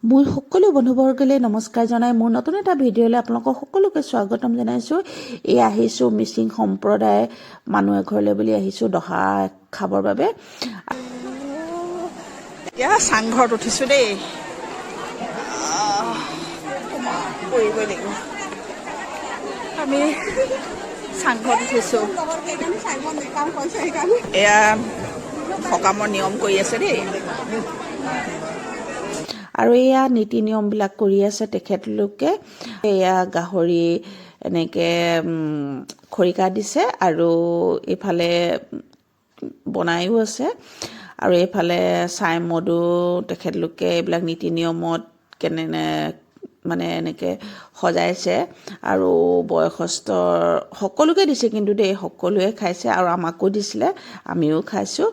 মোৰ সকলো বন্ধুবৰ্গলৈ নমস্কাৰ জনাই মোৰ নতুন এটা ভিডিঅ'লৈ আপোনালোকক সকলোকে স্বাগতম জনাইছোঁ। এই আহিছোঁ মিচিং সম্প্ৰদায় মানুহ এঘৰলৈ বুলি আহিছোঁ দহা খাবৰ বাবে। এতিয়া চাংঘৰত উঠিছোঁ দেই, কৰিবই লাগিব। আমি চাংঘৰত উঠিছোঁ, এয়া সকামৰ নিয়ম কৰি আছে দেই। আৰু এয়া নীতি নিয়মবিলাক কৰি আছে তেখেতলোকে। এয়া গাহৰি এনেকৈ খৰিকা দিছে আৰু এইফালে বনায়ো আছে আৰু এইফালে চাই মদো তেখেতলোকে এইবিলাক নীতি নিয়মত মানে এনেকৈ সজাইছে আৰু বয়সস্থ সকলোকে দিছে কিন্তু দেই, সকলোৱে খাইছে আৰু আমাকো দিছিলে, আমিও খাইছোঁ।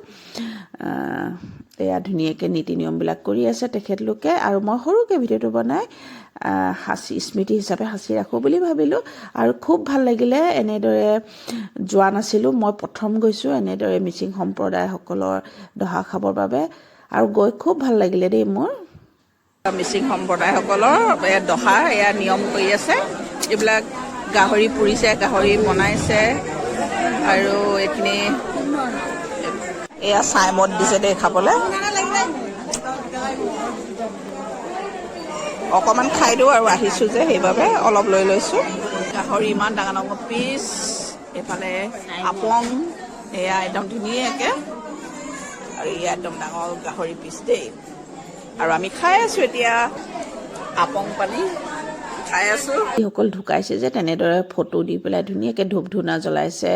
এয়া ধুনীয়াকৈ নীতি নিয়মবিলাক কৰি আছে তেখেতলোকে আৰু মই সৰুকৈ ভিডিঅ'টো বনাই স্মৃতি হিচাপে সাঁচি ৰাখোঁ বুলি ভাবিলোঁ। আৰু খুব ভাল লাগিলে, এনেদৰে যোৱা নাছিলোঁ, মই প্ৰথম গৈছোঁ এনেদৰে মিচিং সম্প্ৰদায়সকলৰ দহা খাবৰ বাবে আৰু গৈ খুব ভাল লাগিলে দেই মোৰ। মিচিং সম্প্ৰদায়সকলৰ এয়া দহা এয়া নিয়ম কৰি আছে। এইবিলাক গাহৰি পুৰিছে, গাহৰি বনাইছে আৰু এইখিনি এয়া চাই মদ দিছে দেই খাবলৈ। অকণমান খাই দিওঁ আৰু আহিছোঁ যে সেইবাবে অলপ লৈ লৈছোঁ। গাহৰি ইমান ডাঙৰ ডাঙৰ পিচ, এইফালে আপং এয়া একদম ধুনীয়াকৈ, আৰু এয়া একদম ডাঙৰ গাহৰি পিচ দেই। আৰু আমি খাই আছোঁ এতিয়া আপং পানী খাই আছোঁ। যিসকল ঢুকাইছে যে তেনেদৰে ফটো দি পেলাই ধুনীয়াকৈ ধূপ ধূনা জ্বলাইছে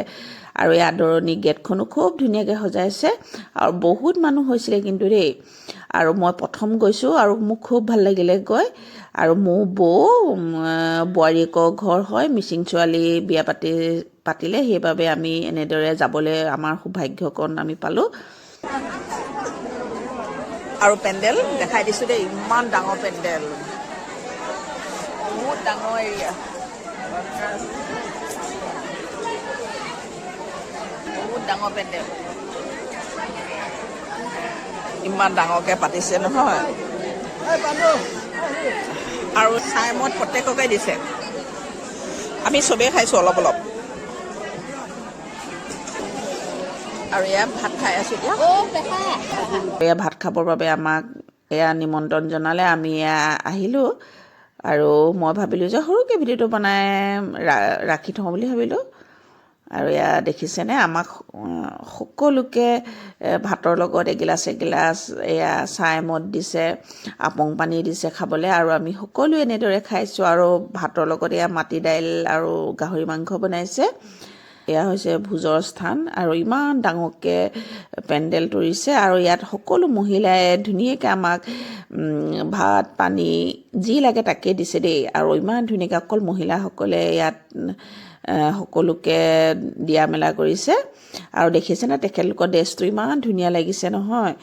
আৰু এই আদৰণি গেটখনো খুব ধুনীয়াকৈ সজাইছে আৰু বহুত মানুহ হৈছিলে কিন্তু দেই। আৰু মই প্ৰথম গৈছোঁ আৰু মোক খুব ভাল লাগিলে গৈ। আৰু মোৰ বোৱাৰীয়েকৰ ঘৰ হয়, মিচিং ছোৱালী বিয়া পাতিলে, সেইবাবে আমি এনেদৰে যাবলৈ আমাৰ সৌভাগ্যকণ আমি পালোঁ। আৰু পেণ্ডেল দেখাই দিছোঁ দেই, ইমান ডাঙৰ পেণ্ডেল, বহুত ডাঙৰ এৰিয়া, বহুত ডাঙৰ পেণ্ডেল, ইমান ডাঙৰকৈ পাতিছে নহয়। আৰু চাই মদ প্ৰত্যেককে দিছে, আমি চবেই খাইছোঁ অলপ অলপ। আৰু এয়া ভাত খাই আছোঁ এতিয়া। এয়া ভাত খাবৰ বাবে আমাক এয়া নিমন্ত্ৰণ জনালে, আমি এয়া আহিলোঁ আৰু মই ভাবিলোঁ যে সৰুকৈ ভিডিঅ'টো বনাই ৰাখি থওঁ বুলি ভাবিলোঁ। আৰু এয়া দেখিছেনে, আমাক সকলোকে ভাতৰ লগত এগিলাচ এয়া চাই মদ দিছে, আপং পানী দিছে খাবলৈ আৰু আমি সকলোৱে এনেদৰে খাইছোঁ। আৰু ভাতৰ লগত এয়া মাটি দাইল আৰু গাহৰি মাংস বনাইছে। এয়া হৈছে ভোজৰ স্থান আৰু ইমান ডাঙৰকৈ পেণ্ডেল তৰিছে আৰু ইয়াত সকলো মহিলাই ধুনীয়াকৈ আমাক ভাত পানী যি লাগে তাকে দিছে দেই। আৰু ইমান ধুনীয়াকৈ অকল মহিলাসকলে ইয়াত সকলোকে দিয়া মেলা কৰিছে। আৰু দেখিছেনে তেখেতলোকৰ ড্ৰেছটো ইমান ধুনীয়া লাগিছে নহয়,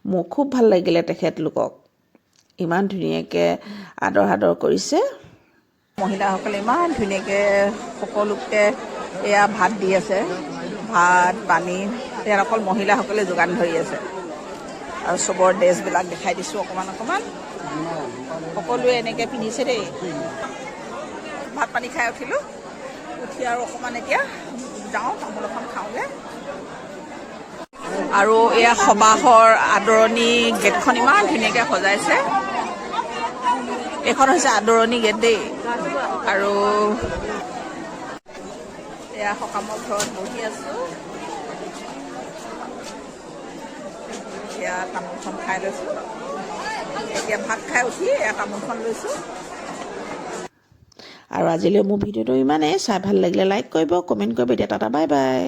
মোৰ খুব ভাল লাগিলে তেখেতলোকক, ইমান ধুনীয়াকৈ আদৰ কৰিছে। মহিলাসকলে ইমান ধুনীয়াকৈ সকলোকে এয়া ভাত দি আছে, ভাত পানী ইয়াত অকল মহিলাসকলে যোগান ধৰি আছে। আৰু চবৰ ড্ৰেছবিলাক দেখাই দিছোঁ অকণমান অকণমান, সকলোৱে এনেকৈ পিন্ধিছে দেই। ভাত পানী খাই উঠিলোঁ, উঠি আৰু অকণমান এতিয়া যাওঁ তামোল এখন খাওঁগৈ। আৰু এয়া সবাহৰ আদৰণি গেটখন ইমান ধুনীয়াকৈ সজাইছে। এইখন হৈছে আদৰণি গেট দেই। আৰু এয়া সকামৰ ঘৰত বহি আছোঁ, এতিয়া তামোলখন খাই লৈছোঁ। এতিয়া ভাত খাই উঠি এয়া তামোলখন লৈছোঁ। আৰু আজিলৈ মোৰ ভিডিঅ'টো ইমানেই। চাই ভাল লাগিলে লাইক কৰিব, কমেণ্ট কৰিব। এতিয়া টাটা, বাই বাই।